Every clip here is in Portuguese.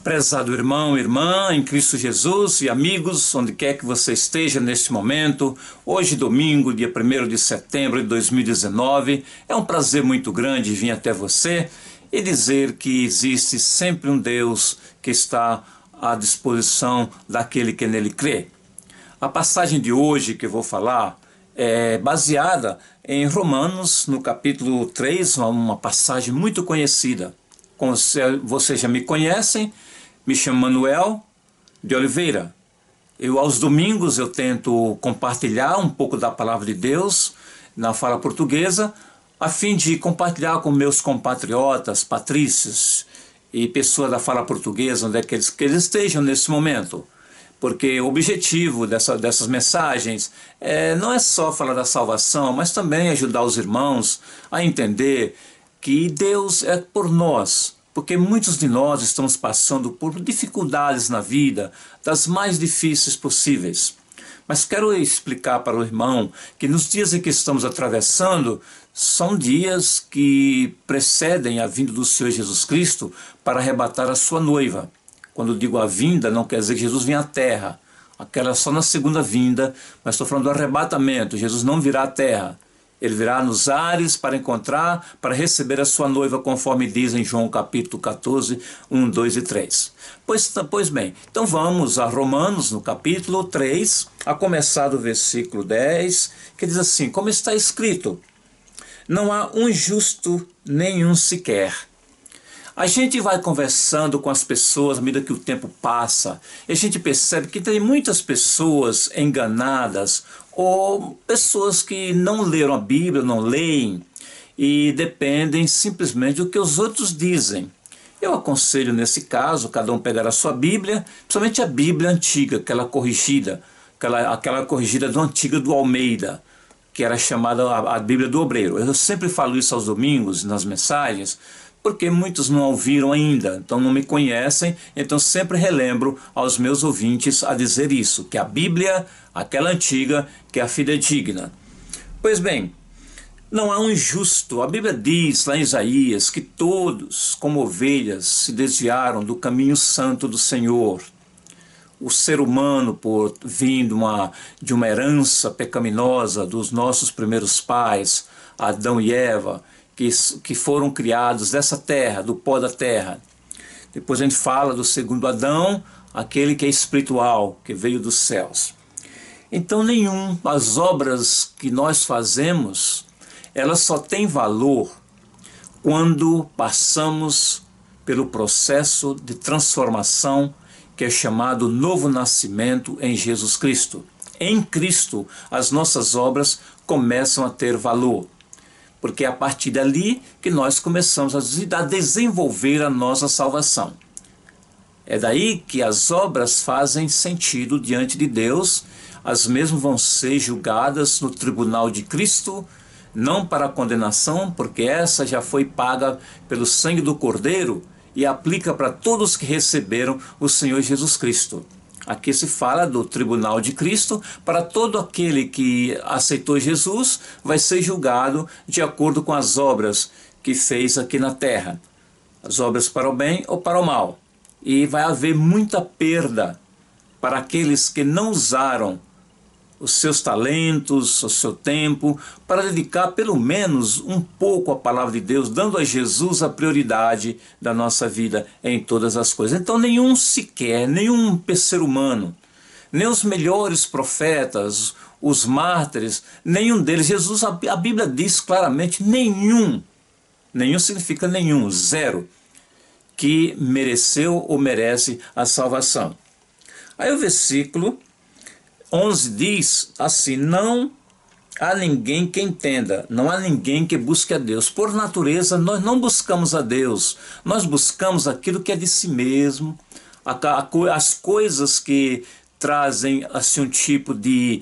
Prezado irmão, irmã, em Cristo Jesus e amigos, onde quer que você esteja neste momento, hoje domingo, dia 1º de setembro de 2019, é um prazer muito grande vir até você e dizer que existe sempre um Deus que está à disposição daquele que nele crê. A passagem de hoje que eu vou falar é baseada em Romanos, no capítulo 3, uma passagem muito conhecida. Como vocês já me conhecem, me chamo Manuel de Oliveira. Aos domingos eu tento compartilhar um pouco da palavra de Deus na fala portuguesa, a fim de compartilhar com meus compatriotas, patrícios e pessoas da fala portuguesa, onde é que eles estejam nesse momento. Porque o objetivo dessas mensagens não é só falar da salvação, mas também ajudar os irmãos a entender que Deus é por nós, porque muitos de nós estamos passando por dificuldades na vida, das mais difíceis possíveis. Mas quero explicar para o irmão que nos dias em que estamos atravessando, são dias que precedem a vinda do Senhor Jesus Cristo para arrebatar a sua noiva. Quando digo a vinda, não quer dizer que Jesus vem à terra, aquela só na segunda vinda, mas estou falando do arrebatamento. Jesus não virá à terra. Ele virá nos ares para encontrar, para receber a sua noiva, conforme diz em João capítulo 14, 1, 2 e 3. Pois bem, então vamos a Romanos, no capítulo 3, a começar do versículo 10, que diz assim: como está escrito, não há um justo nenhum sequer. A gente vai conversando com as pessoas à medida que o tempo passa, e a gente percebe que tem muitas pessoas enganadas, ou pessoas que não leram a Bíblia, não leem, e dependem simplesmente do que os outros dizem. Eu aconselho nesse caso, cada um pegar a sua Bíblia, principalmente a Bíblia antiga, aquela corrigida, aquela corrigida do antiga do Almeida, que era chamada a Bíblia do Obreiro. Eu sempre falo isso aos domingos, nas mensagens, porque muitos não ouviram ainda, então não me conhecem, então sempre relembro aos meus ouvintes a dizer isso, que a Bíblia, aquela antiga, que é a fidedigna. Pois bem, não há um justo. A Bíblia diz lá em Isaías que todos, como ovelhas, se desviaram do caminho santo do Senhor. O ser humano, por vindo de uma herança pecaminosa dos nossos primeiros pais, Adão e Eva, que foram criados dessa terra, do pó da terra. Depois a gente fala do segundo Adão, aquele que é espiritual, que veio dos céus. Então as obras que nós fazemos, elas só têm valor quando passamos pelo processo de transformação que é chamado novo nascimento em Jesus Cristo. Em Cristo, as nossas obras começam a ter valor, porque é a partir dali que nós começamos a desenvolver a nossa salvação. É daí que as obras fazem sentido diante de Deus, as mesmas vão ser julgadas no tribunal de Cristo, não para a condenação, porque essa já foi paga pelo sangue do Cordeiro e aplica para todos que receberam o Senhor Jesus Cristo. Aqui se fala do tribunal de Cristo, para todo aquele que aceitou Jesus, vai ser julgado de acordo com as obras que fez aqui na terra. As obras para o bem ou para o mal. E vai haver muita perda para aqueles que não usaram os seus talentos, o seu tempo, para dedicar pelo menos um pouco à palavra de Deus, dando a Jesus a prioridade da nossa vida em todas as coisas. Então nenhum ser humano, nem os melhores profetas, os mártires, nenhum deles, a Bíblia diz claramente nenhum significa nenhum, zero, que mereceu ou merece a salvação. Aí o versículo 11 diz assim: não há ninguém que entenda, não há ninguém que busque a Deus. Por natureza, nós não buscamos a Deus, nós buscamos aquilo que é de si mesmo, as coisas que trazem assim, um tipo de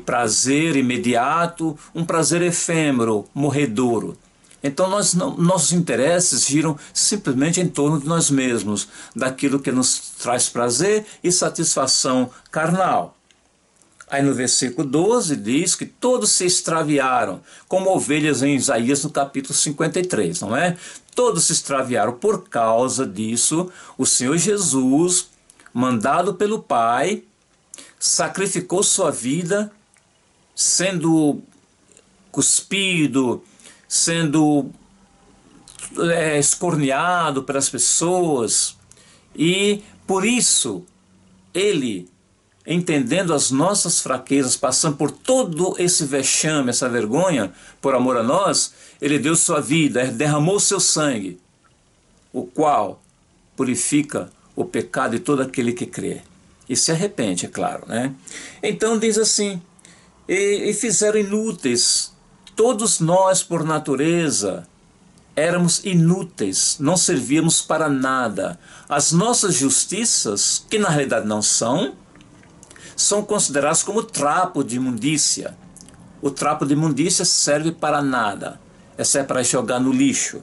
prazer imediato, um prazer efêmero, morredouro. Então nossos interesses giram simplesmente em torno de nós mesmos, daquilo que nos traz prazer e satisfação carnal. Aí no versículo 12 diz que todos se extraviaram, como ovelhas em Isaías no capítulo 53, não é? Todos se extraviaram. Por causa disso, o Senhor Jesus, mandado pelo Pai, sacrificou sua vida, sendo cuspido, sendo escorneado pelas pessoas, e por isso ele, entendendo as nossas fraquezas, passando por todo esse vexame, essa vergonha, por amor a nós, ele deu sua vida, derramou seu sangue, o qual purifica o pecado de todo aquele que crê e se arrepende, é claro, né? Então diz assim, e fizeram inúteis, todos nós por natureza éramos inúteis, não servíamos para nada. As nossas justiças, que na realidade não são consideradas como trapo de imundícia. O trapo de imundícia serve para nada, essa é para jogar no lixo.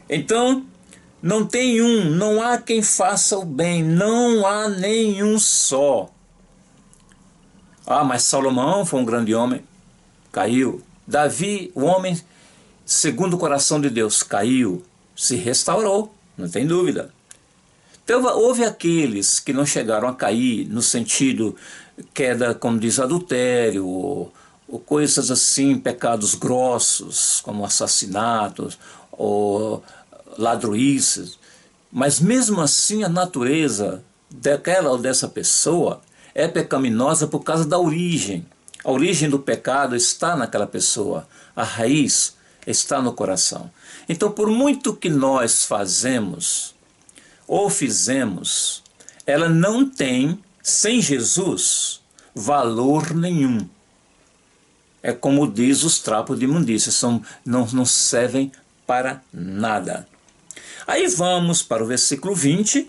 Então, não há quem faça o bem, não há nenhum só. Ah, mas Salomão foi um grande homem, caiu. Davi, o homem segundo o coração de Deus, caiu, se restaurou, não tem dúvida. Então, houve aqueles que não chegaram a cair no sentido queda, como diz, adultério, ou coisas assim, pecados grossos, como assassinatos, ou ladroices. Mas mesmo assim a natureza daquela ou dessa pessoa é pecaminosa por causa da origem. A origem do pecado está naquela pessoa, a raiz está no coração. Então, por muito que nós fazemos ou fizemos, ela não tem, sem Jesus, valor nenhum. É como diz os trapos de imundícia, não servem para nada. Aí vamos para o versículo 20.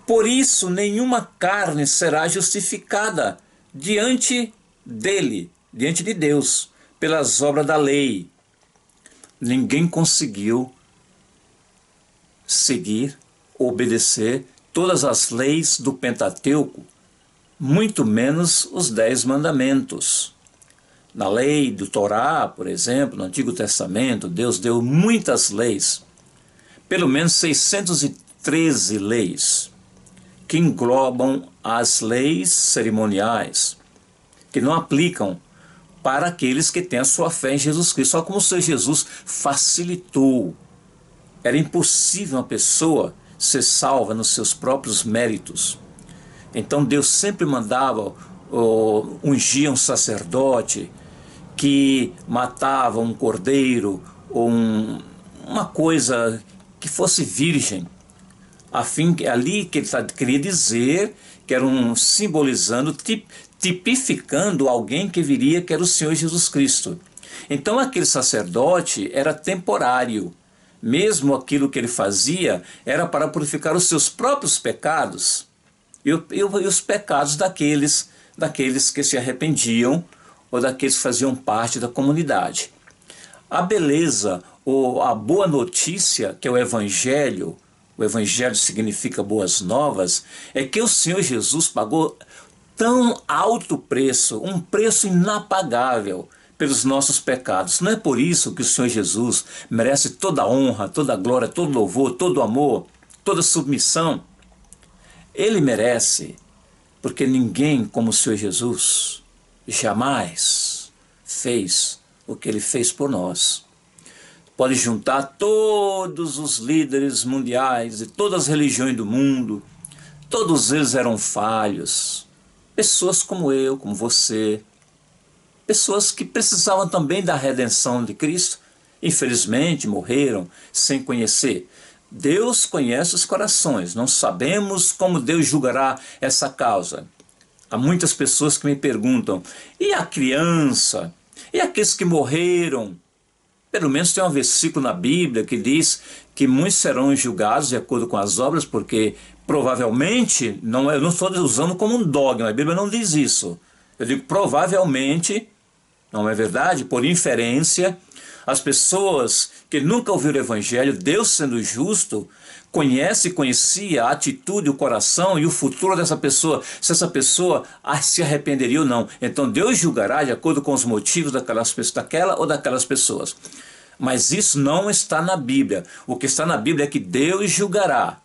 Por isso nenhuma carne será justificada diante dele, diante de Deus, pelas obras da lei. Ninguém conseguiu seguir, obedecer todas as leis do Pentateuco, muito menos os 10 mandamentos. Na lei do Torá, por exemplo, no Antigo Testamento, Deus deu muitas leis, pelo menos 613 leis, que englobam as leis cerimoniais, que não aplicam para aqueles que têm a sua fé em Jesus Cristo. Só como o Senhor Jesus facilitou. Era impossível uma pessoa ser salva nos seus próprios méritos. Então Deus sempre mandava ungir um sacerdote que matava um cordeiro ou uma coisa que fosse virgem, a fim que ali que ele queria dizer que era simbolizando, tipificando alguém que viria, que era o Senhor Jesus Cristo. Então aquele sacerdote era temporário, mesmo aquilo que ele fazia era para purificar os seus próprios pecados e os pecados daqueles que se arrependiam ou daqueles que faziam parte da comunidade. A beleza ou a boa notícia, que é o Evangelho significa boas novas, é que o Senhor Jesus pagou tão alto preço, um preço inapagável pelos nossos pecados. Não é por isso que o Senhor Jesus merece toda a honra, toda a glória, todo louvor, todo amor, toda submissão. Ele merece, porque ninguém como o Senhor Jesus jamais fez o que ele fez por nós. Pode juntar todos os líderes mundiais de todas as religiões do mundo, todos eles eram falhos. Pessoas como eu, como você, pessoas que precisavam também da redenção de Cristo, infelizmente morreram sem conhecer. Deus conhece os corações, não sabemos como Deus julgará essa causa. Há muitas pessoas que me perguntam, e a criança? E aqueles que morreram? Pelo menos tem um versículo na Bíblia que diz que muitos serão julgados de acordo com as obras, porque provavelmente, eu não estou usando como um dogma, a Bíblia não diz isso. Eu digo provavelmente, não é verdade? Por inferência, as pessoas que nunca ouviram o Evangelho, Deus sendo justo, conhecia a atitude, o coração e o futuro dessa pessoa, se essa pessoa se arrependeria ou não. Então Deus julgará de acordo com os motivos daquela ou daquelas pessoas. Mas isso não está na Bíblia. O que está na Bíblia é que Deus julgará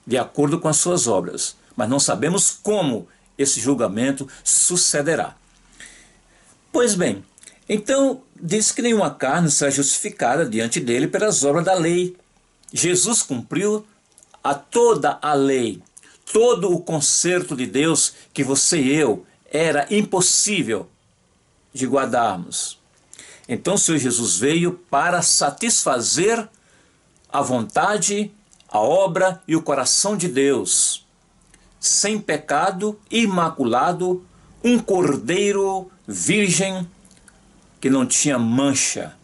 de acordo com as suas obras. Mas não sabemos como esse julgamento sucederá. Pois bem, então diz que nenhuma carne será justificada diante dele pelas obras da lei. Jesus cumpriu toda a lei, todo o concerto de Deus que você e eu era impossível de guardarmos. Então o Senhor Jesus veio para satisfazer a vontade, a obra e o coração de Deus, sem pecado, imaculado, um cordeiro virgem que não tinha mancha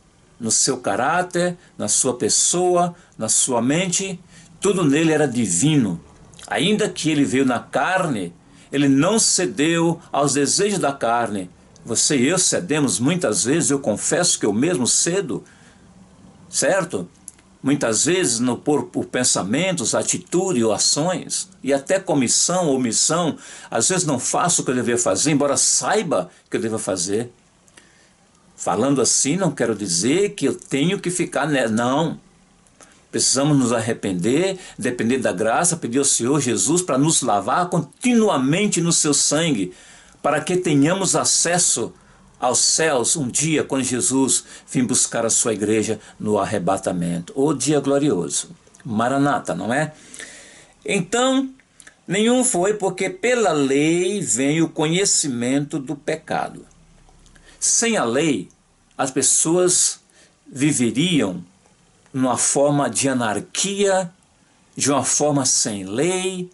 no seu caráter, na sua pessoa, na sua mente, tudo nele era divino. Ainda que ele veio na carne, ele não cedeu aos desejos da carne. Você e eu cedemos muitas vezes, eu confesso que eu mesmo cedo, certo? Muitas vezes por pensamentos, atitude ou ações, e até comissão ou omissão, às vezes não faço o que eu deveria fazer, embora saiba que eu devo fazer. Falando assim, não quero dizer que eu tenho que ficar, não. Precisamos nos arrepender, depender da graça, pedir ao Senhor Jesus para nos lavar continuamente no seu sangue, para que tenhamos acesso aos céus um dia, quando Jesus vir buscar a sua igreja no arrebatamento. O dia glorioso. Maranata, não é? Então, nenhum foi, porque pela lei vem o conhecimento do pecado. Sem a lei, as pessoas viveriam numa forma de anarquia, de uma forma sem lei,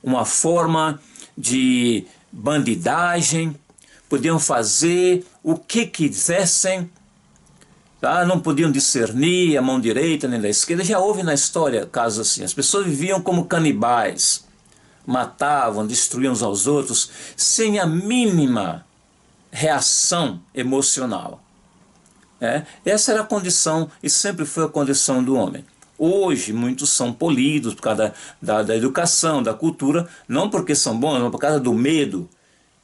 uma forma de bandidagem, podiam fazer o que quisessem, tá? Não podiam discernir a mão direita nem da esquerda. Já houve na história casos assim. As pessoas viviam como canibais, matavam, destruíam uns aos outros, sem a mínima reação emocional. Essa era a condição e sempre foi a condição do homem. Hoje muitos são polidos por causa da educação, da cultura, não porque são bons, mas por causa do medo.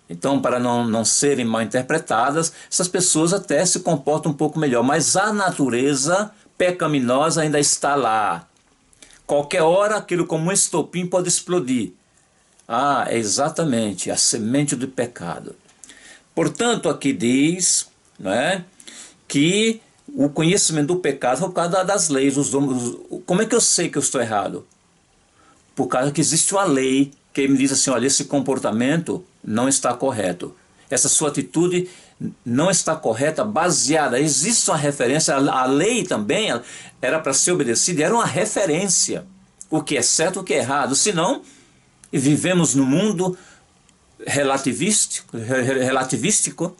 Então, para não serem mal interpretadas, essas pessoas até se comportam um pouco melhor, mas a natureza pecaminosa ainda está lá. Qualquer hora aquilo como um estopim pode explodir. É exatamente a semente do pecado. Portanto, aqui diz, que o conhecimento do pecado foi por causa das leis. Como é que eu sei que eu estou errado? Por causa que existe uma lei que me diz assim, olha, esse comportamento não está correto. Essa sua atitude não está correta, baseada. Existe uma referência, a lei também era para ser obedecida, era uma referência. O que é certo, o que é errado. Senão, vivemos num mundo relativístico,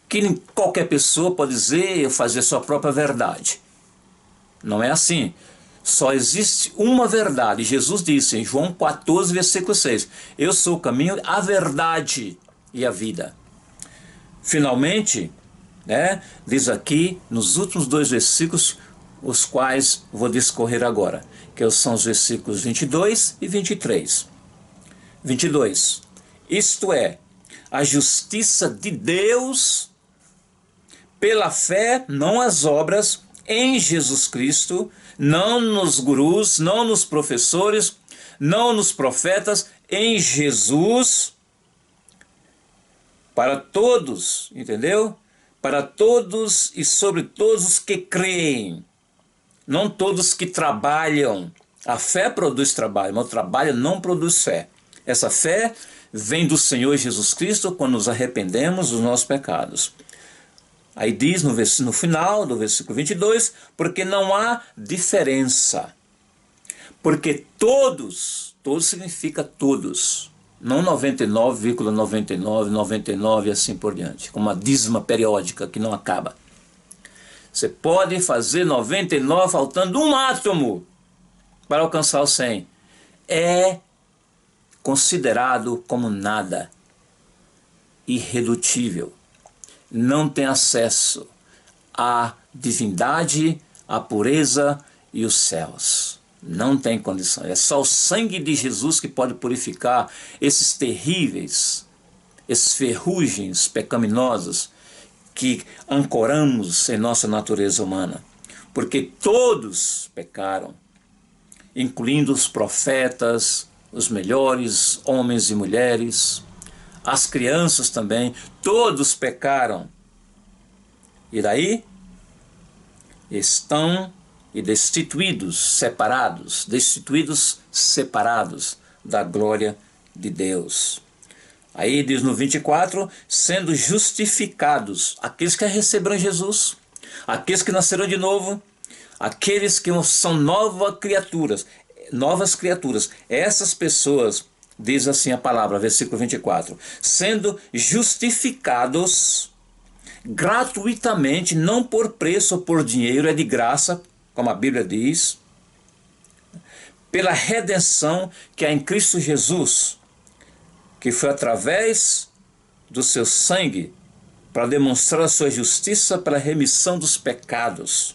que qualquer pessoa pode dizer, fazer sua própria verdade. Não é assim. Só existe uma verdade. Jesus disse em João 14, versículo 6, eu sou o caminho, a verdade e a vida. Finalmente, diz aqui, nos últimos 2 versículos, os quais vou discorrer agora, que são os versículos 22 e 23. 22. Isto é, a justiça de Deus pela fé, não as obras, em Jesus Cristo, não nos gurus, não nos professores, não nos profetas, em Jesus, para todos, entendeu? Para todos e sobre todos os que creem, não todos que trabalham. A fé produz trabalho, mas o trabalho não produz fé. Essa fé vem do Senhor Jesus Cristo quando nos arrependemos dos nossos pecados. Aí diz no final do versículo 22, porque não há diferença. Porque todos significa todos, não 99,99 e assim por diante, como uma dízima periódica que não acaba. Você pode fazer 99 faltando um átomo para alcançar o 100. É considerado como nada, irredutível. Não tem acesso à divindade, à pureza e os céus. Não tem condição. É só o sangue de Jesus que pode purificar esses terríveis, esses ferrugens pecaminosos que ancoramos em nossa natureza humana. Porque todos pecaram, incluindo os profetas, os melhores homens e mulheres, as crianças também, todos pecaram. E daí estão destituídos separados da glória de Deus. Aí diz no 24, sendo justificados, aqueles que receberam Jesus, aqueles que nasceram de novo, aqueles que são novas criaturas, essas pessoas, diz assim a palavra, versículo 24, sendo justificados gratuitamente, não por preço ou por dinheiro, é de graça, como a Bíblia diz, pela redenção que há em Cristo Jesus, que foi através do seu sangue, para demonstrar a sua justiça pela remissão dos pecados,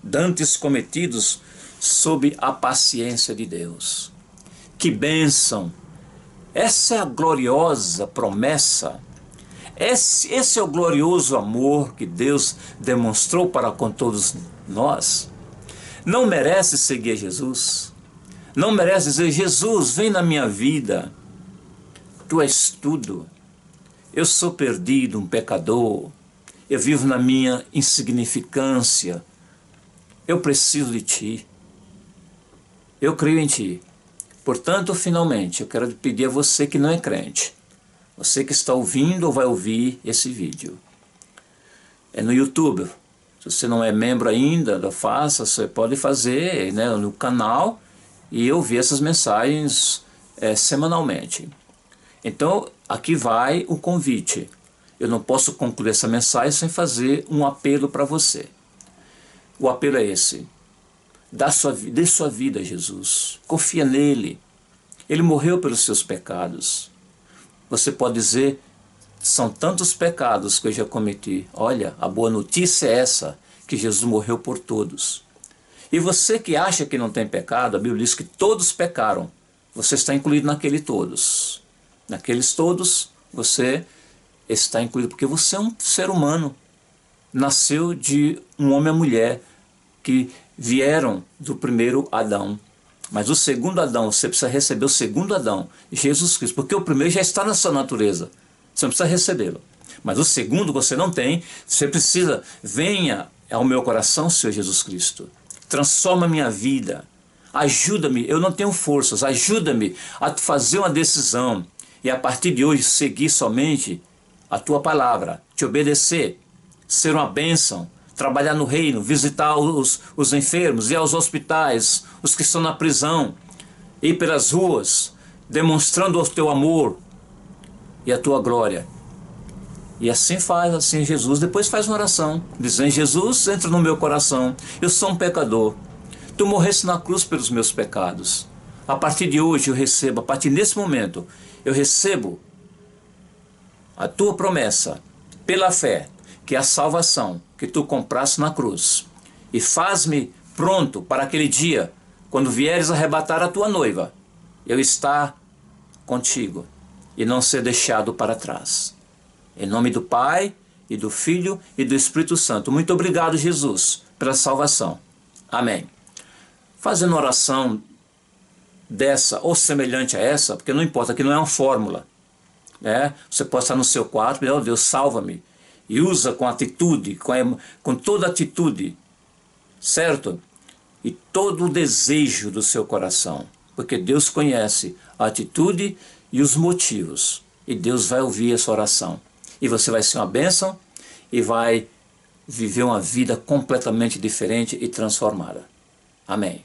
dantes cometidos sob a paciência de Deus. Que bênção! Essa é a gloriosa promessa. Esse é o glorioso amor que Deus demonstrou para com todos nós. Não merece seguir Jesus. Não merece dizer, Jesus, vem na minha vida. Tu és tudo. Eu sou perdido, um pecador. Eu vivo na minha insignificância. Eu preciso de Ti. Eu creio em Ti. Portanto, finalmente, eu quero pedir a você que não é crente, você que está ouvindo ou vai ouvir esse vídeo, é no YouTube. Se você não é membro ainda da Faça, você pode fazer, né, no canal e ouvir essas mensagens semanalmente. Então, aqui vai o convite. Eu não posso concluir essa mensagem sem fazer um apelo para você. O apelo é esse. Dê sua vida a Jesus. Confia nele. Ele morreu pelos seus pecados. Você pode dizer, são tantos pecados que eu já cometi. Olha, a boa notícia é essa, que Jesus morreu por todos. E você que acha que não tem pecado, a Bíblia diz que todos pecaram. Você está incluído naquele todos. Naqueles todos, você está incluído, porque você é um ser humano. Nasceu de um homem e mulher que vieram do primeiro Adão. Mas o segundo Adão, você precisa receber o segundo Adão, Jesus Cristo, porque o primeiro já está na sua natureza. Você não precisa recebê-lo. Mas o segundo você não tem, você precisa, venha ao meu coração, Senhor Jesus Cristo. Transforma a minha vida. Ajuda-me, eu não tenho forças, ajuda-me a fazer uma decisão. E a partir de hoje seguir somente a Tua palavra, te obedecer, ser uma bênção, trabalhar no reino, visitar os enfermos, ir aos hospitais, os que estão na prisão, ir pelas ruas, demonstrando o Teu amor e a Tua glória. E assim faz, assim Jesus, depois faz uma oração, dizendo, Jesus, entra no meu coração, eu sou um pecador, Tu morreste na cruz pelos meus pecados, a partir de hoje eu recebo, a partir desse momento, eu recebo a Tua promessa, pela fé, que é a salvação que Tu compraste na cruz. E faz-me pronto para aquele dia, quando vieres arrebatar a Tua noiva, eu estar contigo e não ser deixado para trás. Em nome do Pai, e do Filho e do Espírito Santo. Muito obrigado, Jesus, pela salvação. Amém. Fazendo uma oração dessa ou semelhante a essa, porque não importa, que não é uma fórmula. Você pode estar no seu quarto e, oh Deus, salva-me. E usa com atitude, com toda atitude, certo? E todo o desejo do seu coração. Porque Deus conhece a atitude e os motivos. E Deus vai ouvir essa oração. E você vai ser uma bênção e vai viver uma vida completamente diferente e transformada. Amém.